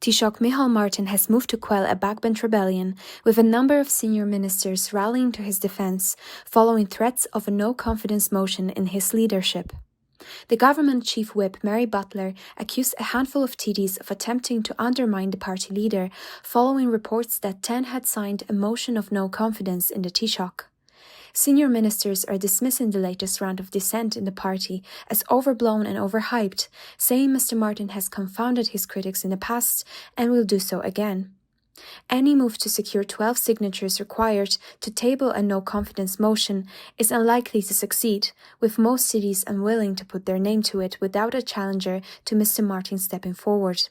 Taoiseach Micheál Martin has moved to quell a backbench rebellion, with a number of senior ministers rallying to his defence following threats of a no-confidence motion in his leadership. The government chief whip Mary Butler accused a handful of TDs of attempting to undermine the party leader following reports that 10 had signed a motion of no confidence in the Taoiseach. Senior ministers are dismissing the latest round of dissent in the party as overblown and overhyped, saying Mr. Martin has confounded his critics in the past and will do so again. Any move to secure 12 signatures required to table a no-confidence motion is unlikely to succeed, with most cities unwilling to put their name to it without a challenger to Mr. Martin stepping forward.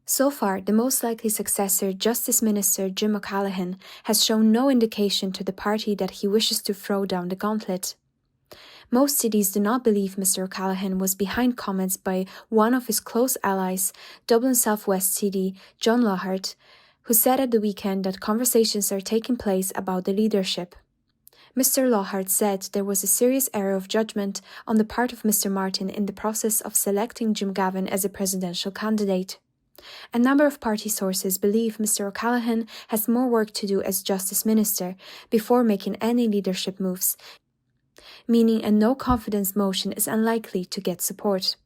So far, the most likely successor, Justice Minister Jim O'Callaghan, has shown no indication to the party that he wishes to throw down the gauntlet. Most cities do not believe Mr. O'Callaghan was behind comments by one of his close allies, Dublin South West TD John Lockhart, who said at the weekend that conversations are taking place about the leadership. Mr. Lockhart said there was a serious error of judgment on the part of Mr. Martin in the process of selecting Jim Gavin as a presidential candidate. A number of party sources believe Mr. O'Callaghan has more work to do as Justice Minister before making any leadership moves, meaning a no-confidence motion is unlikely to get support.